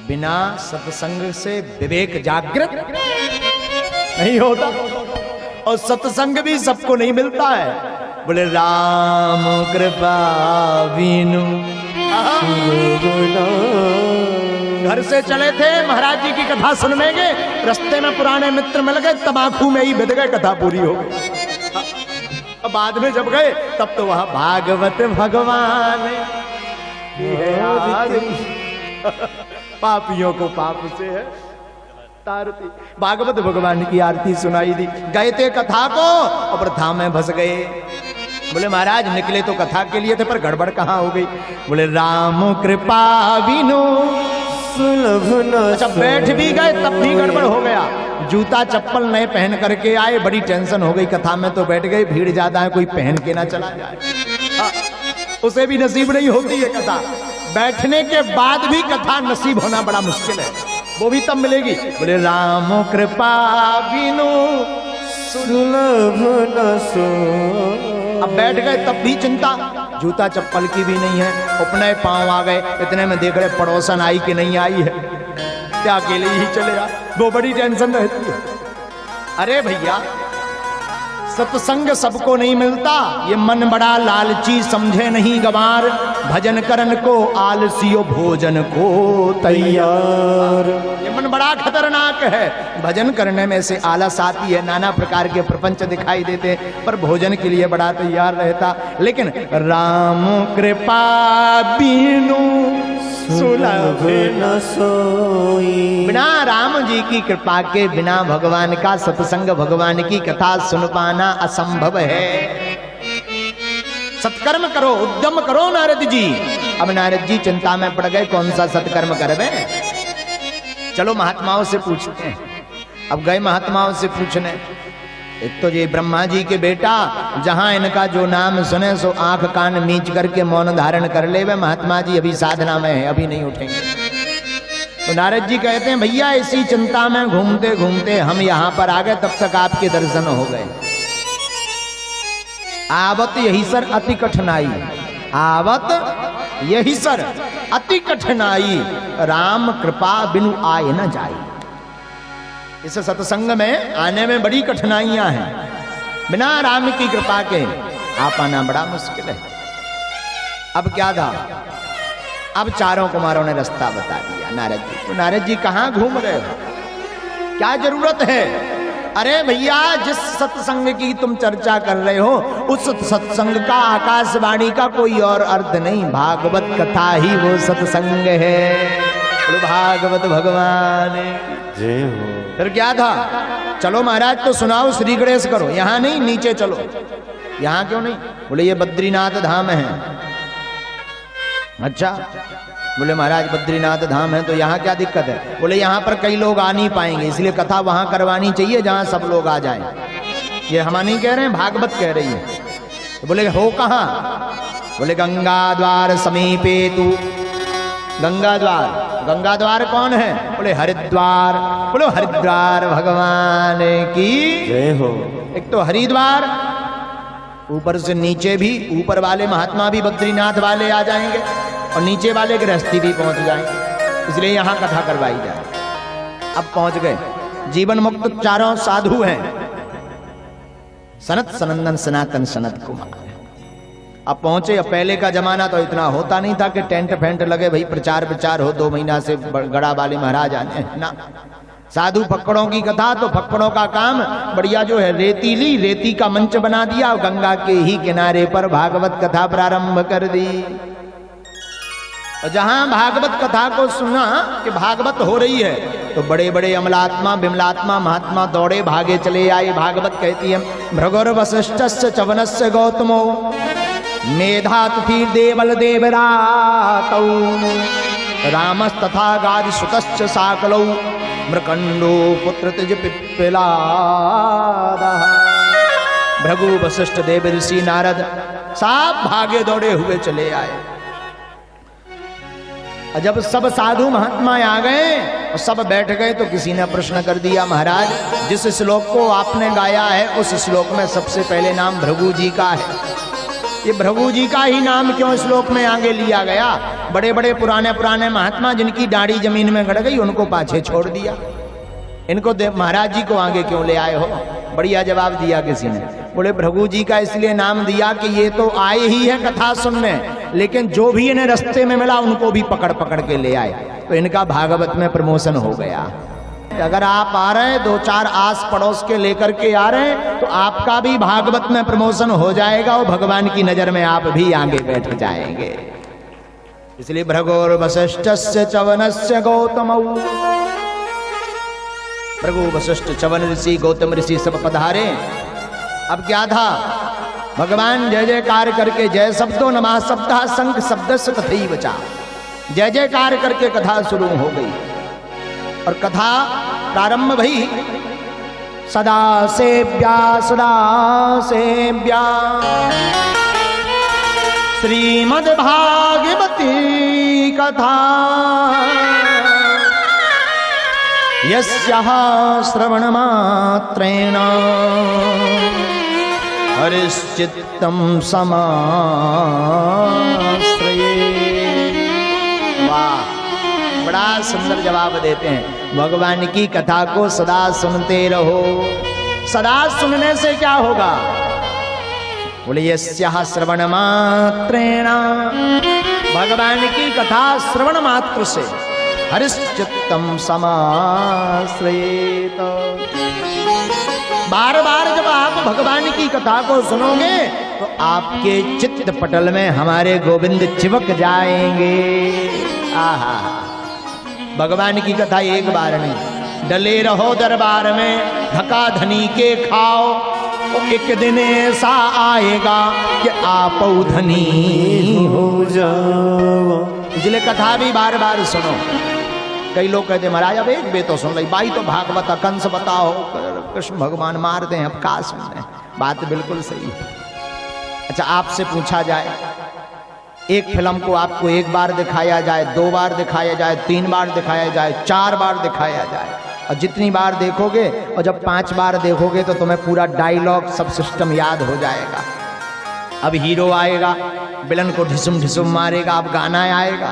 बिना सत्संग से विवेक जागृत नहीं होता, और सत्संग भी सबको नहीं मिलता है। बोले राम कृपा बीनु। घर से चले थे, महाराज जी की कथा सुनने, रास्ते में पुराने मित्र मिल गए, तमाकू में ही बिद गए, कथा पूरी हो गई। अब बाद में जब गए तब तो वहां भागवत भगवान पापियों को पाप से है तारती। भागवत भगवान की आरती सुनाई दी, गए थे कथा को और धाम में फंस गए। बोले महाराज निकले तो कथा के लिए थे, पर गड़बड़ कहाँ हो गई। बोले राम कृपा बिनु सुलभ न। अच्छा बैठ भी गए तब भी गड़बड़ हो गया, जूता चप्पल नए पहन करके आए, बड़ी टेंशन हो गई। कथा में तो बैठ गए, भीड़ ज्यादा है, कोई पहन के ना चला जाए। उसे भी नसीब नहीं होती है कथा, बैठने के बाद भी कथा नसीब होना बड़ा मुश्किल है, वो भी तब मिलेगी। बोले राम कृपा बिनु सुलभ न सो। अब बैठ गए तब भी चिंता, जूता चप्पल की भी नहीं है, अपने पांव आ गए, इतने में देख रहे पड़ोसन आई कि नहीं आई है, क्या अकेले ही चले आ, वो बड़ी टेंशन रहती है। अरे भैया सत्संग सबको नहीं मिलता, ये मन बड़ा लालची समझे नहीं गवार, भजन करन को आलसियो भोजन को तैयार। ये मन बड़ा खतरनाक है, भजन करने में से आलस आती है, नाना प्रकार के प्रपंच दिखाई देते, पर भोजन के लिए बड़ा तैयार रहता। लेकिन राम कृपा बिनु सुलभ न सोई। बिना राम जी की कृपा के, बिना भगवान का सत्संग, भगवान की कथा सुन पाना असंभव है। सत्कर्म करो, उद्यम करो नारद जी। अब नारद जी चिंता में पड़ गए, कौन सा सत्कर्म करवे। चलो महात्माओं से पूछते हैं। अब गए महात्माओं से पूछने, एक तो ये ब्रह्मा जी के बेटा, जहां इनका जो नाम सुने सो आंख कान मीच करके मौन धारण कर ले, वे महात्मा जी अभी साधना में है, अभी नहीं उठेंगे। तो नारद जी कहते हैं भैया इसी चिंता में घूमते घूमते हम यहाँ पर आ गए, तब तक आपके दर्शन हो गए। आवत यही सर अति कठिनाई, आवत यही सर अति कठिनाई, राम कृपा बिनु आए न जाई। इस सत्संग में आने में बड़ी कठिनाइयां हैं, बिना राम की कृपा के आ पाना बड़ा मुश्किल है। अब क्या था, अब चारों कुमारों ने रास्ता बता दिया नारद जी। तो नारद जी कहाँ घूम रहे हो, क्या जरूरत है। अरे भैया जिस सत्संग की तुम चर्चा कर रहे हो, उस सत्संग का, आकाशवाणी का कोई और अर्थ नहीं, भागवत कथा ही वो सत्संग है। भागवत भगवान जय हो। फिर क्या था, चलो महाराज तो सुनाओ, श्री गणेश करो, यहाँ नहीं नीचे चलो। यहाँ क्यों नहीं, बोले ये बद्रीनाथ धाम है। अच्छा, बोले महाराज बद्रीनाथ धाम है तो यहाँ क्या दिक्कत है। बोले यहाँ पर कई लोग आ नहीं पाएंगे, इसलिए कथा वहां करवानी चाहिए जहां सब लोग आ जाएं। ये हम नहीं कह रहे हैं, भागवत कह रही है। तो बोले हो कहाँ, बोले गंगा द्वार समीपे तू। गंगा द्वार, गंगा द्वार कौन है, बोले हरिद्वार। बोलो हरिद्वार भगवान की जय हो। एक तो हरिद्वार, ऊपर से नीचे भी, ऊपर वाले महात्मा भी बद्रीनाथ वाले आ जाएंगे और नीचे वाले गृहस्थी भी पहुंच जाएंगे, इसलिए यहाँ कथा करवाई जाए। अब पहुंच गए, जीवन मुक्त चारों साधु हैं, सनत सनंदन सनातन सनत कुमार। अब पहुंचे, अब पहले का जमाना तो इतना होता नहीं था कि टेंट फेंट लगे, भाई प्रचार प्रचार हो, 2 महीना से गड़ा वाले महाराज आने ना। साधु फक्कड़ों की कथा, तो फक्कड़ों का काम बढ़िया जो है, रेतीली रेती का मंच बना दिया, गंगा के ही किनारे पर भागवत कथा प्रारंभ कर दी। और जहां भागवत कथा को सुना कि भागवत हो रही है, तो बड़े बड़े अमलात्मा विमलात्मा महात्मा दौड़े भागे चले आए। भागवत कहती है भृगुर वसिष्ठस्य चवनस्य गौतमो मेधातिथि देवल देवरातौ रामस्तथा गादिसुतश्च साकलौ मृकंडो पुत्र तिज पिप्पिलादः। भृगु वशिष्ठ देव ऋषि नारद सब भागे दौड़े हुए चले आए। जब सब साधु महात्मा आ गए और सब बैठ गए, तो किसी ने प्रश्न कर दिया महाराज जिस श्लोक को आपने गाया है, उस श्लोक में सबसे पहले नाम भृगु जी का है। ये भृगु जी का ही नाम क्यों श्लोक में आगे लिया गया? बड़े बड़े पुराने पुराने महात्मा जिनकी दाढ़ी जमीन में गड़ गई उनको पाछे छोड़ दिया, इनको महाराज जी को आगे क्यों ले आए हो? बढ़िया जवाब दिया किसी ने, बोले भृगु जी का इसलिए नाम दिया कि ये तो आए ही है कथा सुनने, लेकिन जो भी इन्हें रास्ते में मिला उनको भी पकड़ पकड़ के ले आए, तो इनका भागवत में प्रमोशन हो गया। अगर आप आ रहे हैं, दो चार आस पड़ोस के लेकर के आ रहे हैं, तो आपका भी भागवत में प्रमोशन हो जाएगा और भगवान की नजर में आप भी आगे बैठ जाएंगे। इसलिए भृगोर वशिष्ठस्य चवनस्य गौतमौ, भृगु वशिष्ठ चवन ऋषि गौतम ऋषि सब पधारे। अब क्या था, भगवान जय जयकार करके, जय शब्दो नमः शब्दः शंख शब्दस्य तथैव च, जय जयकार करके कथा शुरू हो गई। और कथा प्रारंभ भई, सदा सेव्या श्रीमद् भागवती कथा, यस्याः श्रवण मात्रेण हरिश्चित्तं समाश्रये। वाह, बड़ा सुंदर जवाब देते हैं। भगवान की कथा को सदा सुनते रहो। सदा सुनने से क्या होगा? बोले यस्याः श्रवण मात्रेण, भगवान की कथा श्रवण मात्र से हरिश्चित्तं समाश्रयेत। बार बार जब आप भगवान की कथा को सुनोगे तो आपके चित्त पटल में हमारे गोविंद चिपक जाएंगे। आहा, भगवान की कथा एक बार नहीं, डले रहो दरबार में, धका धनी के खाओ, तो एक दिन ऐसा आएगा कि आप धनी हो जाओ। इसलिए कथा भी बार बार सुनो। कई लोग कहते महाराज अब एक बे तो सुन ली, बाई तो भागवत कंस बताओ, कृष्ण भगवान मार दें, अब का सुनने। बात बिल्कुल सही है। अच्छा, आपसे पूछा जाए, एक फिल्म को आपको एक बार दिखाया जाए, दो बार दिखाया जाए, तीन बार दिखाया जाए, चार बार दिखाया जाए, और जितनी बार देखोगे, और जब 5 बार देखोगे तो तुम्हें पूरा डायलॉग सब सिस्टम याद हो जाएगा। अब हीरो आएगा, विलन को ढिसुम ढिसुम मारेगा, अब गाना आएगा।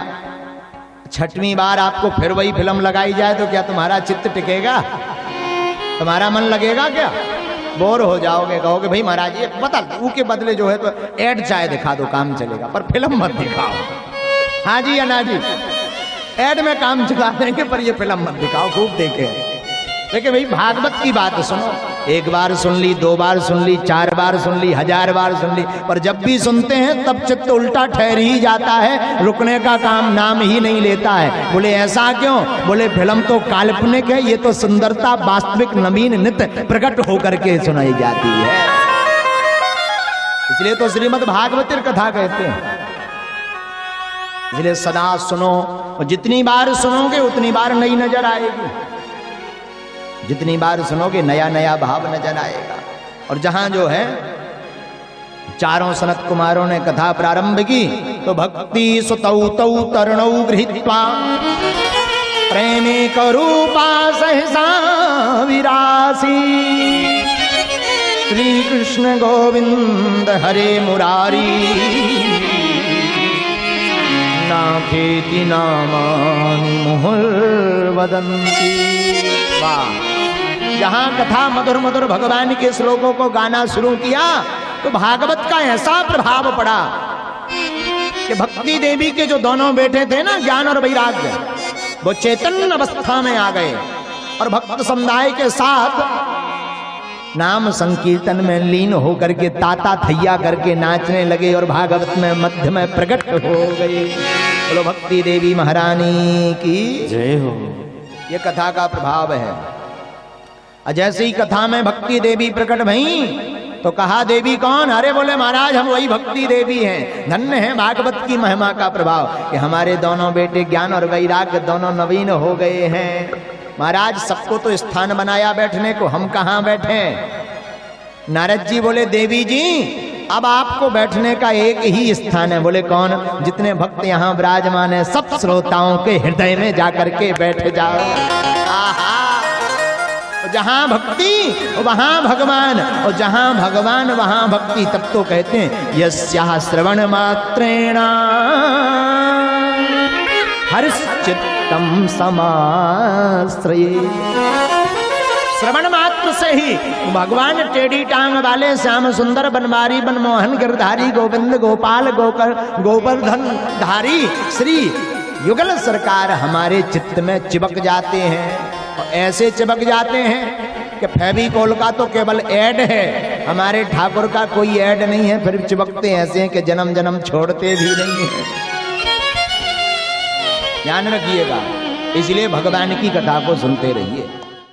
6वीं बार आपको फिर वही फिल्म लगाई जाए तो क्या तुम्हारा चित्त टिकेगा? तुम्हारा मन लगेगा क्या? बोर हो जाओगे, कहोगे भाई महाराज ये बता, के बदले जो है तो ऐड चाहे दिखा दो, काम चलेगा, पर फिल्म मत दिखाओ। हाँ जी या ना जी, ऐड में काम चला देंगे पर ये फिल्म मत दिखाओ, खूब देखे। लेकिन भाई भागवत की बात सुनो, एक बार सुन ली, 2 बार सुन ली, 4 बार सुन ली, 1000 बार सुन ली, पर जब भी सुनते हैं तब चित्त उल्टा ठहर ही जाता है, रुकने का काम नाम ही नहीं लेता है। बोले ऐसा क्यों? बोले फिल्म तो काल्पनिक है, ये तो सुंदरता वास्तविक नवीन नित्य प्रकट होकर के सुनाई जाती है। इसलिए तो श्रीमद् भागवती कथा कहते हैं। इसलिए सदा सुनो, और जितनी बार सुनोगे उतनी बार नई नजर आएगी, जितनी बार सुनोगे नया नया भाव नजर आएगा। और जहां जो है चारों सनत कुमारों ने कथा प्रारंभ की, तो भक्ति सुतौ तौ तरुणौ गृहीत्वा प्रेमे करूपा सहसा विरासी, श्री कृष्ण गोविंद हरे मुरारी, नाथेति नामानि मुहुर्वदन्ति। वाह, जहां कथा मधुर मधुर भगवान के श्लोकों को गाना शुरू किया तो भागवत का ऐसा प्रभाव पड़ा कि भक्ति देवी के जो दोनों बेटे थे ना, ज्ञान और वैराग्य, वो चैतन्य अवस्था में आ गए और भक्त समुदाय के साथ नाम संकीर्तन में लीन होकर के ताता थैया करके नाचने लगे और भागवत में मध्य में प्रकट हो गए। बोलो भक्ति देवी महारानी की जय हो। ये कथा का प्रभाव है। जैसे ही कथा में भक्ति देवी प्रकट भई तो कहा देवी कौन? अरे बोले महाराज हम वही भक्ति देवी हैं। धन्य है भागवत की महिमा का प्रभाव कि हमारे दोनों बेटे ज्ञान और वैराग्य दोनों नवीन हो गए हैं। महाराज सबको तो स्थान बनाया बैठने को, हम कहाँ बैठे? नारद जी बोले देवी जी अब आपको बैठने का एक ही स्थान है। बोले कौन? जितने भक्त यहाँ विराजमान है सब श्रोताओं के हृदय में जाकर के बैठ जाओ। आहा, जहां भक्ति वहां भगवान, और जहां भगवान वहां भक्ति। तब तो कहते हैं यस्याः श्रवण मात्रेण हर्षचित्तम समाश्रये। श्रवण मात्र से ही भगवान टेढ़ी टांग वाले श्याम सुंदर बनवारी बनमोहन गिरधारी गोविंद गोपाल गोवर्धन धारी श्री युगल सरकार हमारे चित्त में चिपक जाते हैं। और ऐसे चिपक जाते हैं कि फेविकोल का तो केवल ऐड है, हमारे ठाकुर का कोई ऐड नहीं है, फिर चिपकते ऐसे हैं कि जन्म जन्म छोड़ते भी नहीं है। ध्यान रखिएगा, इसलिए भगवान की कथा को सुनते रहिए।